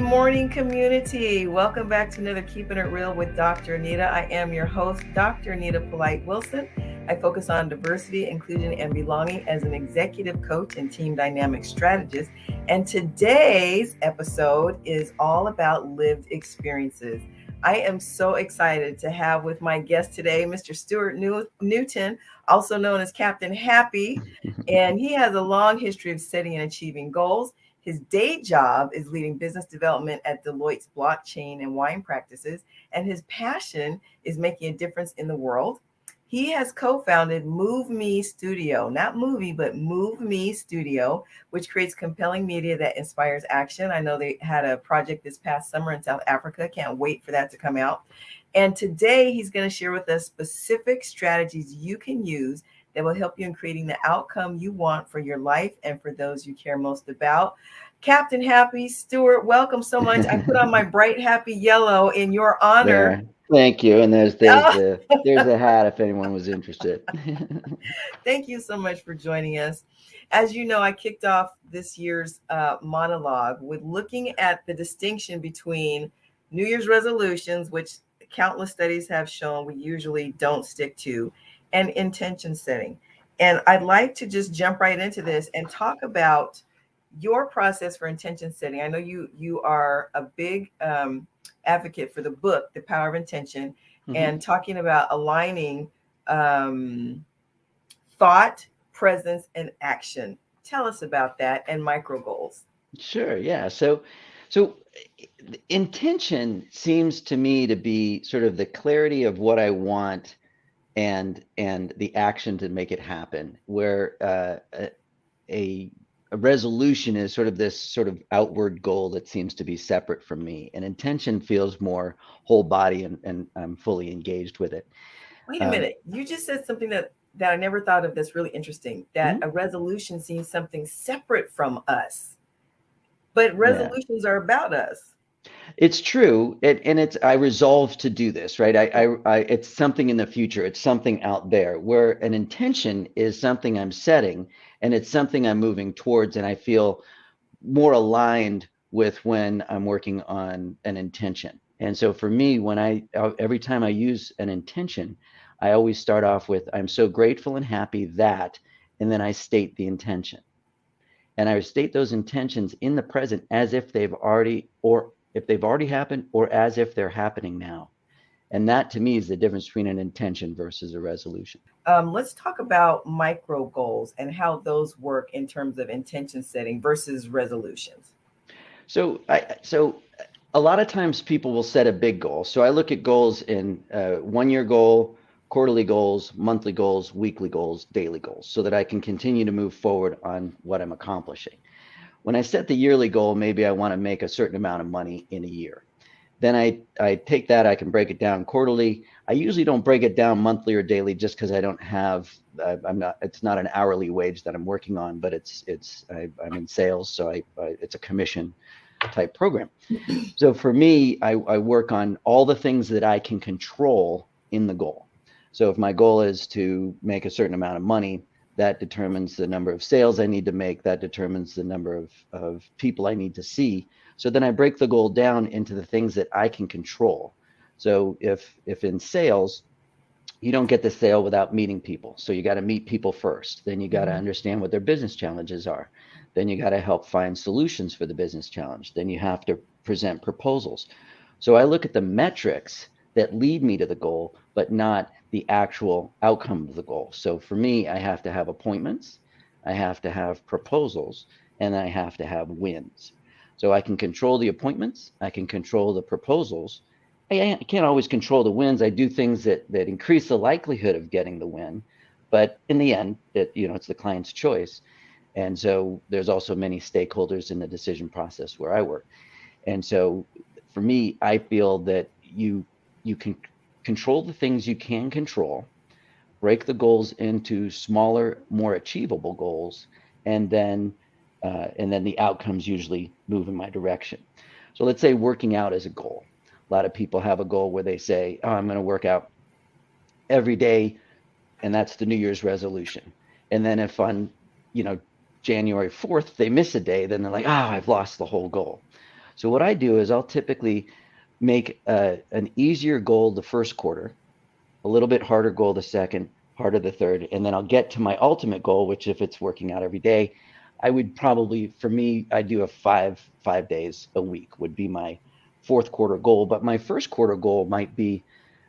morning, community. Welcome back to another Keeping It Real with Dr. Anita. I am your host, Dr. Anita Polite Wilson. I focus on diversity, inclusion, and belonging as an executive coach and team dynamic strategist. And today's episode is all about lived experiences. I am so excited to have with my guest today, Mr. Stuart Newton, also known as Captain Happy. And he has a long history of setting and achieving goals. His day job is leading business development at Deloitte's blockchain and wine practices, and his passion is making a difference in the world. He has co-founded Move Me Studio, not movie, but Move Me Studio, which creates compelling media that inspires action. I know they had a project this past summer in South Africa. Can't wait for that to come out. And today he's going to share with us specific strategies you can use that will help you in creating the outcome you want for your life and for those you care most about. Captain Happy, Stuart, welcome so much. I put on my bright happy yellow in your honor. There. Thank you. And there's Oh, the hat if anyone was interested. thank you so much for joining us. As you know, I kicked off this year's monologue with looking at the distinction between New Year's resolutions, which countless studies have shown we usually don't stick to, and intention setting. And I'd like to just jump right into this and talk about your process for intention setting. I know you are a big advocate for the book, The Power of Intention, Hmm. and talking about aligning um, thought, presence, and action. Tell us about that and micro goals. Sure. Yeah. So intention seems to me to be sort of the clarity of what I want and the action to make it happen. Where a a resolution is sort of this sort of outward goal that seems to be separate from me, and intention feels more whole body, and I'm fully engaged with it. Wait a Um, minute. You just said something that I never thought of that's really interesting. That mhm, a resolution seems something separate from us, but yeah. resolutions are about us. It's true, and it's I resolve to do this, right? It's something in the future. It's something out there. Where an intention is something I'm setting, and it's something I'm moving towards, and I feel more aligned with when I'm working on an intention. And so for me, every time I use an intention, I always start off with I'm so grateful and happy that, and then I state the intention. And I state those intentions in the present as if they've already, or if they've already happened, or as if they're happening now. And that to me is the difference between an intention versus a resolution. Let's talk about micro goals and how those work in terms of intention setting versus resolutions. So a lot of times people will set a big goal. So I look at goals in 1 year goal, quarterly goals, monthly goals, weekly goals, daily goals, so that I can continue to move forward on what I'm accomplishing. When I set the yearly goal, maybe I want to make a certain amount of money in a year. Then I take that, I can break it down quarterly. I usually don't break it down monthly or daily just because I don't have, it's not an hourly wage that I'm working on, but I'm in sales. So it's a commission type program. So for me, I work on all the things that I can control in the goal. So if my goal is to make a certain amount of money, that determines the number of sales I need to make, that determines the number of people I need to see. So then I break the goal down into the things that I can control. So if in sales, you don't get the sale without meeting people. So you got to meet people first. Then you got to Mhm. understand what their business challenges are. Then you got to help find solutions for the business challenge. Then you have to present proposals. So I look at the metrics that lead me to the goal, but not the actual outcome of the goal. So for me, I have to have appointments, I have to have proposals, and I have to have wins. So I can control the appointments, I can control the proposals. I can't always control the wins. I do things that increase the likelihood of getting the win, but in the end, it's the client's choice. And so there's also many stakeholders in the decision process where I work. And so for me, I feel that you can control the things you can control, break the goals into smaller, more achievable goals, and then the outcomes usually move in my direction. So let's say working out is a goal. A lot of people have a goal where they say, "Oh, I'm going to work out every day," and that's the New Year's resolution. And then if on, you know, January 4th they miss a day, then they're like, "Oh, I've lost the whole goal." So what I do is I'll typically make an easier goal the first quarter, a little bit harder goal the second, harder the third, and then I'll get to my ultimate goal, which if it's working out every day, I would probably, for me, I do a five days a week would be my fourth quarter goal. But my first quarter goal might be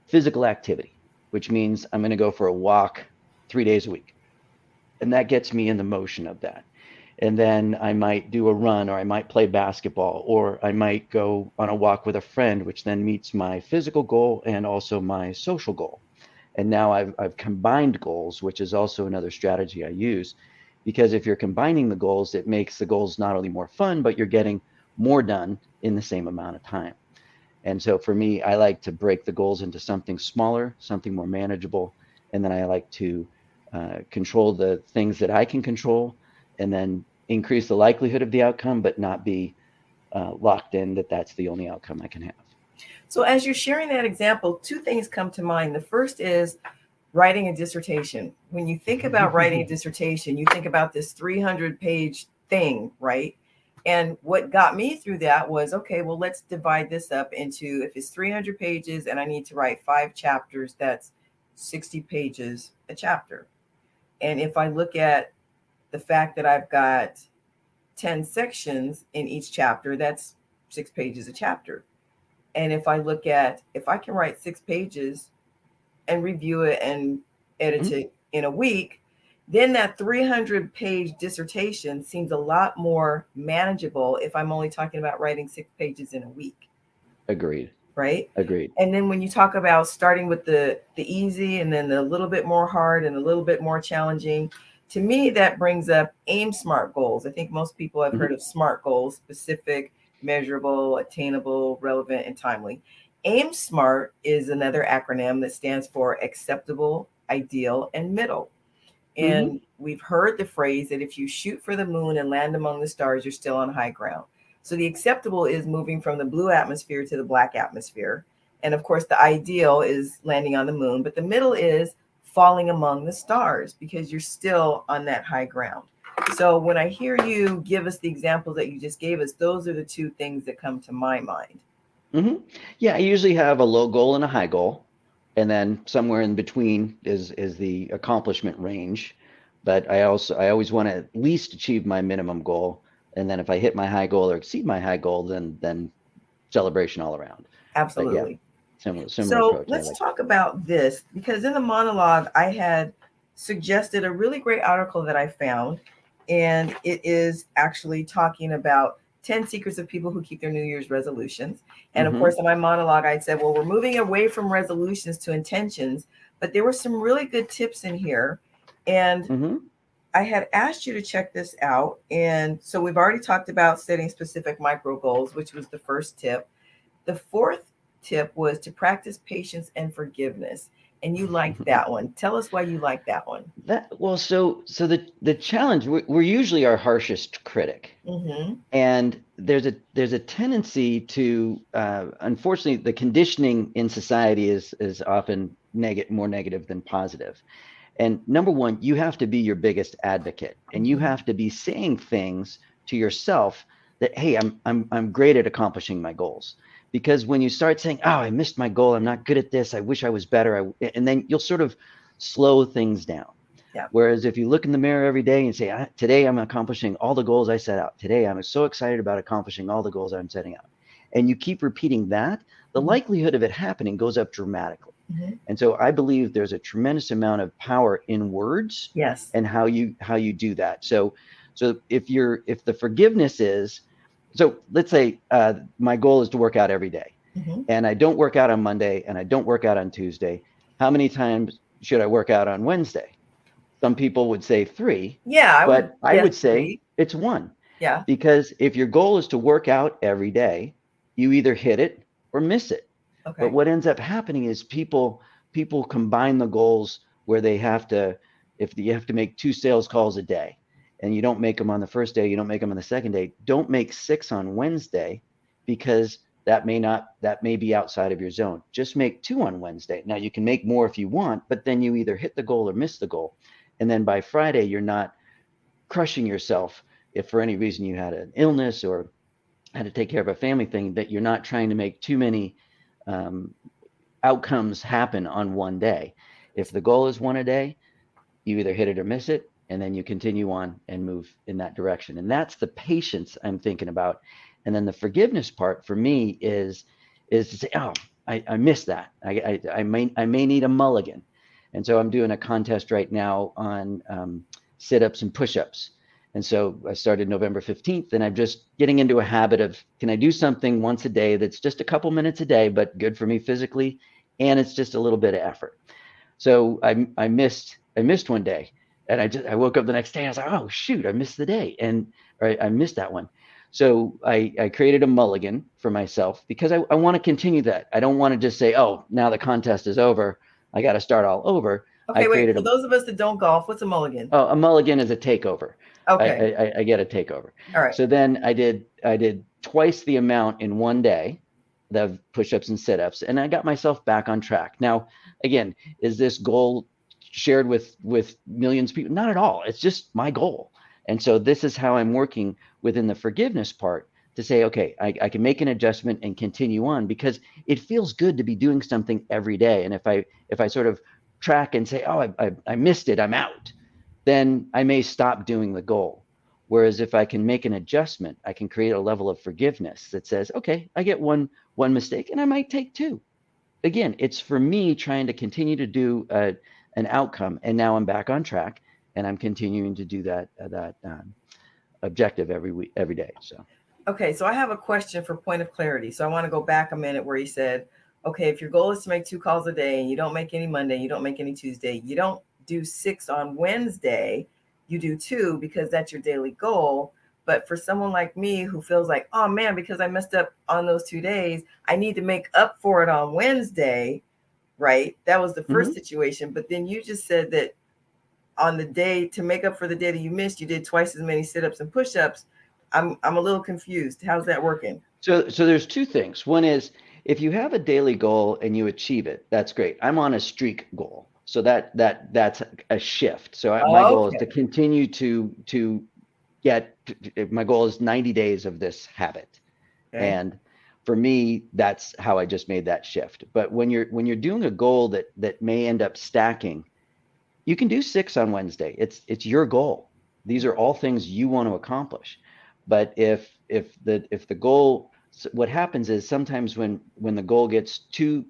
physical activity, which means I'm going to go for a walk 3 days a week. And that gets me in the motion of that. And then I might do a run, or I might play basketball, or I might go on a walk with a friend, which then meets my physical goal and also my social goal. And now I've combined goals, which is also another strategy I use, because if you're combining the goals, it makes the goals not only more fun, but you're getting more done in the same amount of time. And so for me, I like to break the goals into something smaller, something more manageable, and then I like to control the things that I can control, and then increase the likelihood of the outcome, but not be locked in that that's the only outcome I can have. So as you're sharing that example, two things come to mind. The first is writing a dissertation. When you think about writing a dissertation, you think about this 300-page thing, right? And what got me through that was, okay, well, let's divide this up into, if it's 300 pages and I need to write 5 chapters, that's 60 pages a chapter. And if I look at the fact that I've got 10 sections in each chapter, that's 6 pages a chapter. And if I look at, if I can write 6 pages and review it and edit it in a week, then that 300-page dissertation seems a lot more manageable if I'm only talking about writing 6 pages in a week. Agreed. Right? Agreed. And then when you talk about starting with the easy and then the little bit more hard and a little bit more challenging, to me, that brings up AIM SMART goals. I think most people have heard of SMART goals: specific, measurable, attainable, relevant, and timely. AIM SMART is another acronym that stands for acceptable, ideal, and middle. And we've heard the phrase that if you shoot for the moon and land among the stars, you're still on high ground. So the acceptable is moving from the blue atmosphere to the black atmosphere. And of course, the ideal is landing on the moon, but the middle is falling among the stars because you're still on that high ground. So when I hear you give us the examples that you just gave us, those are the two things that come to my mind. Yeah, I usually have a low goal and a high goal, and then somewhere in between is the accomplishment range. But I always want to at least achieve my minimum goal, and then if I hit my high goal or exceed my high goal, then celebration all around. Absolutely. Similar so approach. Let's talk about this, because in the monologue I had suggested a really great article that I found, and it is actually talking about 10 secrets of people who keep their New Year's resolutions. And of course, in my monologue, I said, well, we're moving away from resolutions to intentions, but there were some really good tips in here. And I had asked you to check this out. And so we've already talked about setting specific micro goals, which was the first tip. The fourth tip was to practice patience and forgiveness. And you liked that one. Tell us why you like that one. So the challenge, we're usually our harshest critic. And there's a tendency to, unfortunately, the conditioning in society is often more negative than positive. And number one, you have to be your biggest advocate, and you have to be saying things to yourself that, hey, I'm great at accomplishing my goals. Because when you start saying, oh, I missed my goal, I'm not good at this, I wish I was better, and then you'll sort of slow things down. Yeah. Whereas if you look in the mirror every day and say, today I'm accomplishing all the goals I set out. Today I'm so excited about accomplishing all the goals I'm setting out. And you keep repeating that, the likelihood of it happening goes up dramatically. And so I believe there's a tremendous amount of power in words. Yes. And how you do that. So if the forgiveness is, so let's say my goal is to work out every day, and I don't work out on Monday and I don't work out on Tuesday. How many times should I work out on Wednesday? Some people would say 3. Yeah. I would say 3. It's 1. Yeah. Because if your goal is to work out every day, you either hit it or miss it. Okay. But what ends up happening is people combine the goals where they have to, if you have to make 2 sales calls a day and you don't make them on the first day, you don't make them on the second day, don't make 6 on Wednesday, because that may be outside of your zone. Just make 2 on Wednesday. Now you can make more if you want, but then you either hit the goal or miss the goal. And then by Friday, you're not crushing yourself if for any reason you had an illness or how to take care of a family thing, that you're not trying to make too many um, outcomes happen on one day. If the goal is one a day, you either hit it or miss it, and then you continue on and move in that direction. And that's the patience I'm thinking about. And then the forgiveness part for me is to say, oh, I missed that. I may need a mulligan. And so I'm doing a contest right now on sit-ups and push-ups. And so I started November 15th, and I'm just getting into a habit of, can I do something once a day that's just a couple minutes a day, but good for me physically, and it's just a little bit of effort. So I missed one day, and I woke up the next day. And I was like, oh shoot, I missed the day, and I missed that one. So I created a mulligan for myself because I want to continue that. I don't want to just say, oh, now the contest is over, I got to start all over. Okay, wait. For those of us that don't golf, what's a mulligan? Oh, a mulligan is a takeover. Okay. I get a takeover. All right. So then I did twice the amount in one day, the push-ups and sit-ups, and I got myself back on track. Now, again, is this goal shared with millions of people? Not at all. It's just my goal. And so this is how I'm working within the forgiveness part to say, okay, I can make an adjustment and continue on, because it feels good to be doing something every day. And if I sort of track and say, oh, I missed it, I'm out, then I may stop doing the goal. Whereas if I can make an adjustment, I can create a level of forgiveness that says, okay, I get one mistake, and I might take two. Again, it's for me trying to continue to do an outcome, and now I'm back on track, and I'm continuing to do that objective every day. So. Okay, so I have a question for point of clarity. So I want to go back a minute where you said, okay, if your goal is to make 2 calls a day and you don't make any Monday, you don't make any Tuesday, you don't do 6 on Wednesday, you do 2 because that's your daily goal. But for someone like me who feels like, oh man, because I messed up on those 2 days, I need to make up for it on Wednesday, right? That was the first situation. But then you just said that on the day, to make up for the day that you missed, you did twice as many sit-ups and push-ups. I'm a little confused. How's that working? So there's 2 things. One is, if you have a daily goal and you achieve it, that's great. I'm on a streak goal, so that's a shift. So my goal is to continue to get. My goal is 90 days of this habit, and for me, that's how I just made that shift. But when you're doing a goal that may end up stacking, you can do 6 on Wednesday. It's your goal. These are all things you want to accomplish. But if the goal, what happens is sometimes when the goal gets too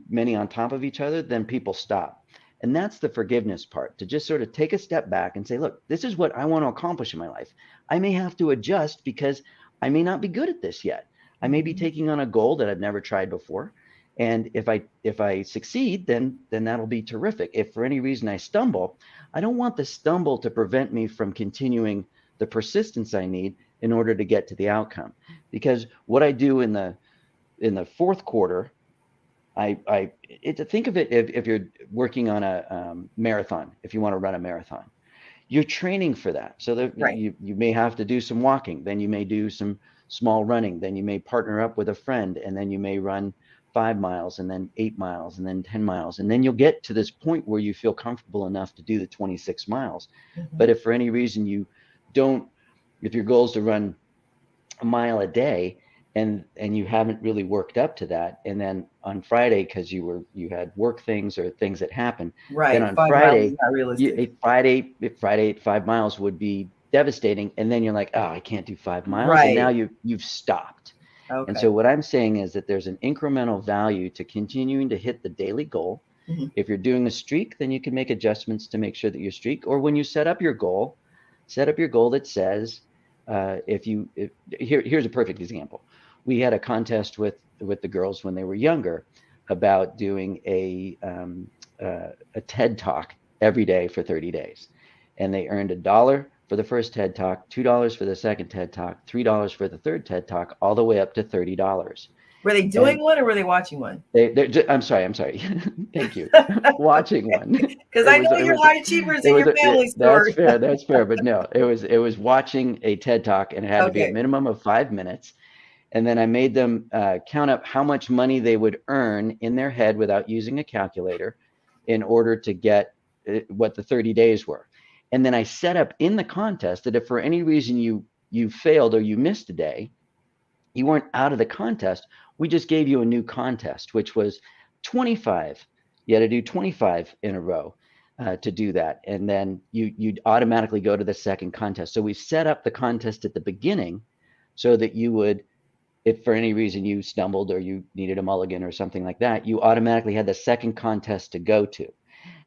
many on top of each other, then people stop. And that's the forgiveness part, to just sort of take a step back and say, look, this is what I want to accomplish in my life. I may have to adjust because I may not be good at this yet. I may be taking on a goal that I've never tried before. And if I succeed, then that'll be terrific. If for any reason I stumble, I don't want the stumble to prevent me from continuing the persistence I need in order to get to the outcome. Because what I do in the fourth quarter, think of it, if you're working on a marathon, if you want to run a marathon, you're training for that. So that you may have to do some walking, then you may do some small running, then you may partner up with a friend, and then you may run 5 miles, and then 8 miles, and then 10 miles. And then you'll get to this point where you feel comfortable enough to do the 26 miles. But if for any reason if your goal is to run a mile a day, and you haven't really worked up to that, and then on Friday, because you had work things or things that happen, then on Friday, 5 miles would be devastating, and then you're like, oh, I can't do 5 miles, and now you've stopped. Okay. And so what I'm saying is that there's an incremental value to continuing to hit the daily goal. If you're doing a streak, then you can make adjustments to make sure that you streak. Or when you set up your goal that says, here's a perfect example. We had a contest with the girls when they were younger about doing a TED Talk every day for 30 days. And they earned $1 for the first TED Talk, $2 for the second TED Talk, $3 for the third TED Talk, all the way up to $30. Were they doing one or were they watching one? I'm sorry. Thank you. Watching one. Because I know you're high achievers in your family story. That's fair. But no, it was watching a TED Talk, and it had to be a minimum of 5 minutes. And then I made them count up how much money they would earn in their head without using a calculator in order to get what the 30 days were. And then I set up in the contest that if for any reason you failed or you missed a day, You weren't out of the contest. We just gave you a new contest, which was 25. You had to do 25 in a row to do that. And then you'd automatically go to the second contest. So we set up the contest at the beginning so that you would, if for any reason you stumbled or you needed a mulligan or something like that, you automatically had the second contest to go to.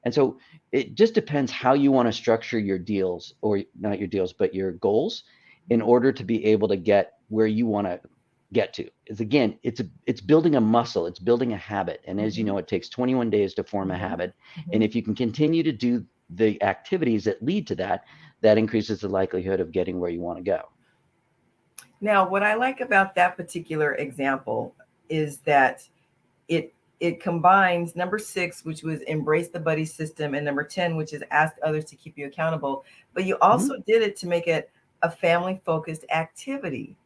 And so it just depends how you want to structure your deals, or not your deals, but your goals, in order to be able to get where you want to get to. Is again, it's building a muscle, it's building a habit. And as you know, it takes 21 days to form a habit. And if you can continue to do the activities that lead to that, that increases the likelihood of getting where you want to go. Now, what I like about that particular example is that it combines number 6, which was embrace the buddy system, and number 10, which is ask others to keep you accountable. But you also did it to make it a family-focused activity,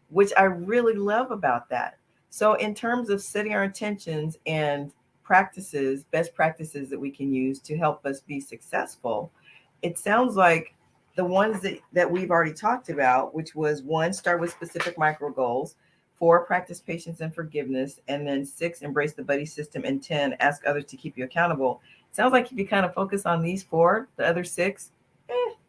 which I really love about that. So in terms of setting our intentions and practices, best practices that we can use to help us be successful, it sounds like the ones that we've already talked about, which was 1, start with specific micro goals, 4, practice patience and forgiveness, and then 6, embrace the buddy system, and 10, ask others to keep you accountable. It sounds like if you kind of focus on these 4, the other 6,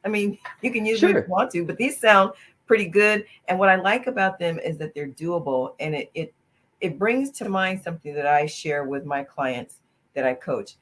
I mean, you can use them if you want to, but these sound pretty good. And what I like about them is that they're doable, and it brings to mind something that I share with my clients that I coach,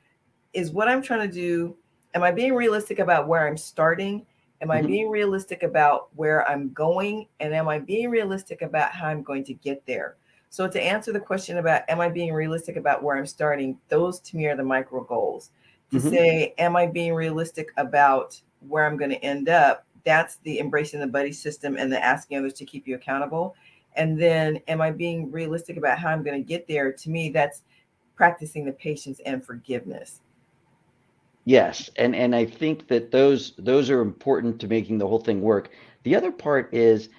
is what I'm trying to do. Am I being realistic about where I'm starting? Am I being realistic about where I'm going? And am I being realistic about how I'm going to get there? So to answer the question about, am I being realistic about where I'm starting? Those to me are the micro goals. To say, am I being realistic about where I'm going to end up? That's the embracing the buddy system and the asking others to keep you accountable. And then, am I being realistic about how I'm going to get there? To me, that's practicing the patience and forgiveness. Yes, and I think that those are important to making the whole thing work. The other part is,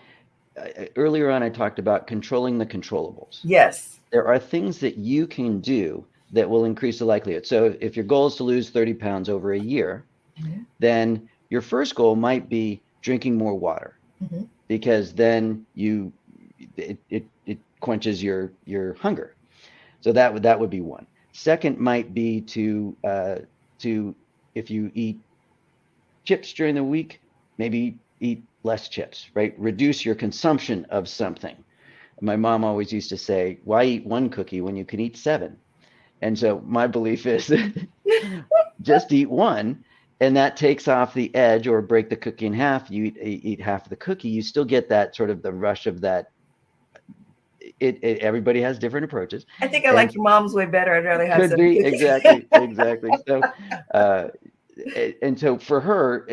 earlier on I talked about controlling the controllables. Yes. There are things that you can do that will increase the likelihood. So if your goal is to lose 30 pounds over a year, then your first goal might be drinking more water, because then it quenches your hunger. So that would be one. Second might be to if you eat chips during the week, maybe eat less chips, right? Reduce your consumption of something. My mom always used to say, why eat one cookie when you can eat 7? And so my belief is just eat one, and that takes off the edge, or break the cookie in half. You eat half of the cookie, you still get that sort of the rush of that. Everybody has different approaches. I think I like your mom's way better. I'd rather have could be exactly. So and so for her,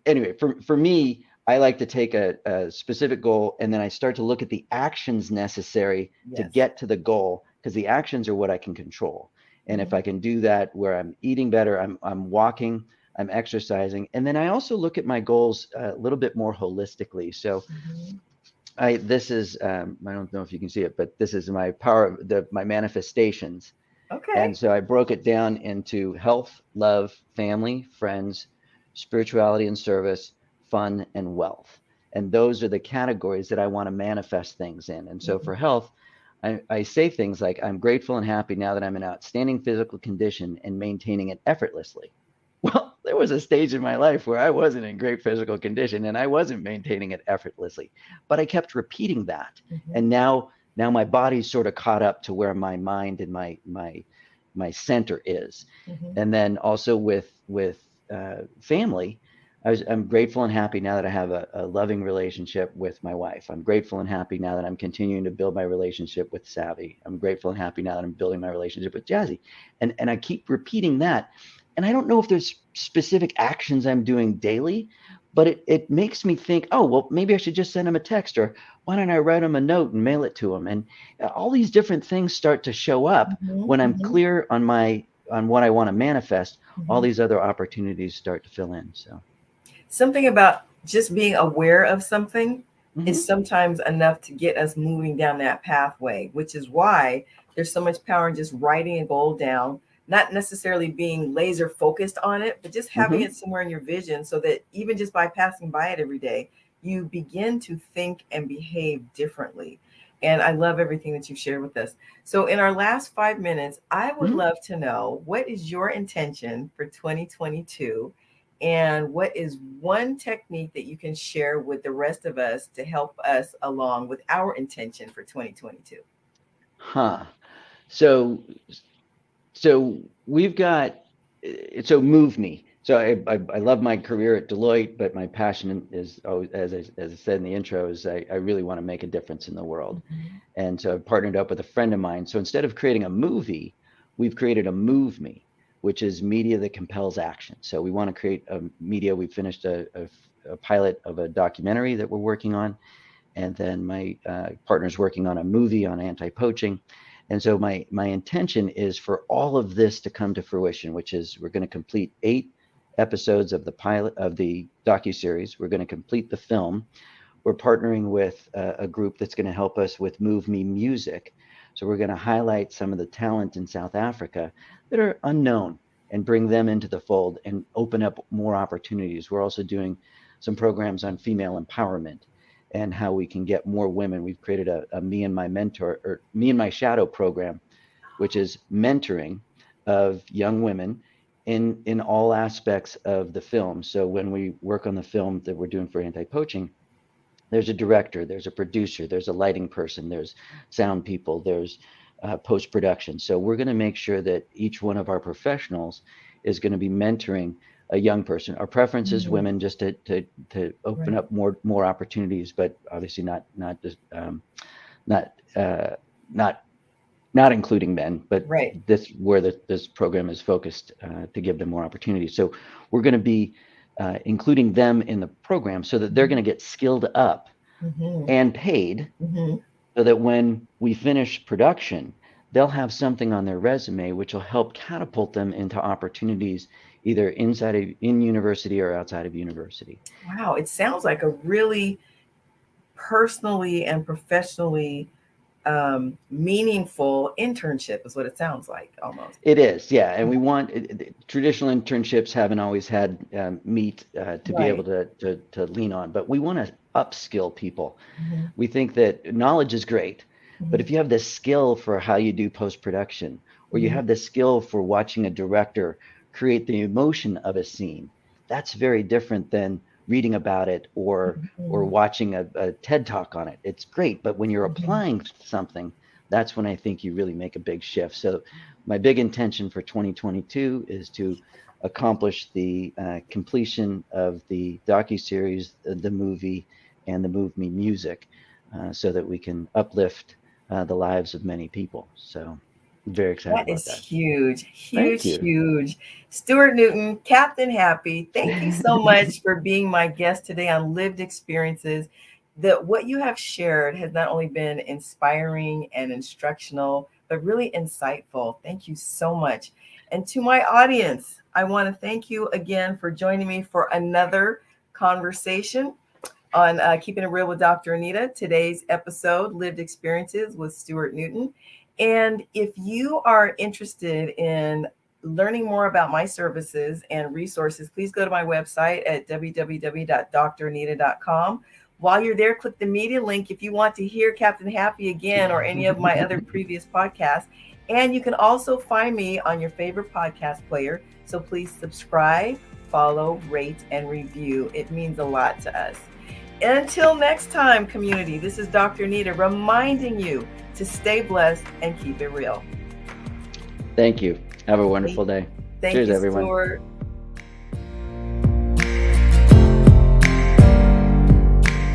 anyway, for me, I like to take a specific goal, and then I start to look at the actions necessary to get to the goal, because the actions are what I can control. And if I can do that, where I'm eating better, I'm walking, I'm exercising, and then I also look at my goals a little bit more holistically. So this is I don't know if you can see it, but this is my my manifestations. Okay. And so I broke it down into health, love, family, friends, spirituality and service, fun, and wealth. And those are the categories that I want to manifest things in. And so for health, I say things like, I'm grateful and happy now that I'm in outstanding physical condition and maintaining it effortlessly. Well, there was a stage in my life where I wasn't in great physical condition and I wasn't maintaining it effortlessly, but I kept repeating that. And now my body's sort of caught up to where my mind and my center is. And then also with family, I'm grateful and happy now that I have a loving relationship with my wife. I'm grateful and happy now that I'm continuing to build my relationship with Savvy. I'm grateful and happy now that I'm building my relationship with Jazzy. And I keep repeating that. And I don't know if there's specific actions I'm doing daily, but it makes me think, oh, well, maybe I should just send him a text, or why don't I write him a note and mail it to him? And all these different things start to show up when I'm clear on what I want to manifest. All these other opportunities start to fill in. So something about just being aware of something is sometimes enough to get us moving down that pathway, which is why there's so much power in just writing a goal down, not necessarily being laser focused on it, but just having it somewhere in your vision, so that even just by passing by it every day, you begin to think and behave differently. And I love everything that you've shared with us. So, in our last 5 minutes, I would Mhm. love to know, what is your intention for 2022? And what is one technique that you can share with the rest of us to help us along with our intention for 2022? Huh. So so we've got so move me. So I love my career at Deloitte, but my passion is always, as I said in the intro, is I really want to make a difference in the world. Mhm. And so I've partnered up with a friend of mine. So instead of creating a movie, we've created a move me, which is media that compels action. So we want to create a media. We finished a pilot of a documentary that we're working on, and then my partner's working on a movie on anti-poaching. And so my intention is for all of this to come to fruition, which is we're going to complete 8 episodes of the pilot of the docuseries. We're going to complete the film. We're partnering with a group that's going to help us with Move Me Music. So we're going to highlight some of the talent in South Africa that are unknown and bring them into the fold and open up more opportunities. We're also doing some programs on female empowerment and how we can get more women. We've created a Me and My Mentor, or Me and My Shadow program, which is mentoring of young women in all aspects of the film. So when we work on the film that we're doing for anti-poaching, there's a director, there's a producer, there's a lighting person, there's sound people, there's post production. So we're going to make sure that each one of our professionals is going to be mentoring a young person. Our preference is Mhm. women, just to open Right. up more opportunities, but obviously not just not not not including men, but Right. this where this program is focused to give them more opportunities. So we're going to be including them in the program so that they're going to get skilled up Hmm. and paid, Hmm. so that when we finish production, they'll have something on their resume which will help catapult them into opportunities either in university or outside of university. Wow, it sounds like a really personally and professionally meaningful internship, is what it sounds like almost. It is, yeah, and we want traditional internships haven't always had meat to be able Right. to lean on, but we want to upskill people. Hmm. We think that knowledge is great, but Hmm. if you have the skill for how you do post production, or you Hmm. have the skill for watching a director create the emotion of a scene, that's very different than reading about it or Hmm. watching a TED talk on it. It's great, but when you're Hmm. applying something, that's when I think you really make a big shift. So my big intention for 2022 is to accomplish the completion of the docuseries, the movie, and the Move Me music, so that we can uplift the lives of many people. So I'm very excited That about is that. huge, Thank huge, you. huge. Stuart Newton, Captain Happy, thank you so much for being my guest today on Lived Experiences. That what you have shared has not only been inspiring and instructional, but really insightful. Thank you so much. And to my audience, I want to thank you again for joining me for another conversation on Keeping It Real with Dr. Anita. Today's episode, Lived Experiences with Stuart Newton. And if you are interested in learning more about my services and resources, please go to my website at www.dranita.com. While you're there, click the media link if you want to hear Captain Happy again or any of my other previous podcasts. And you can also find me on your favorite podcast player. So please subscribe, follow, rate, and review. It means a lot to us. Until next time, community, this is Dr. Nita reminding you to stay blessed and keep it real. Thank you. Have a wonderful day. Thank Cheers, you, everyone. Stuart.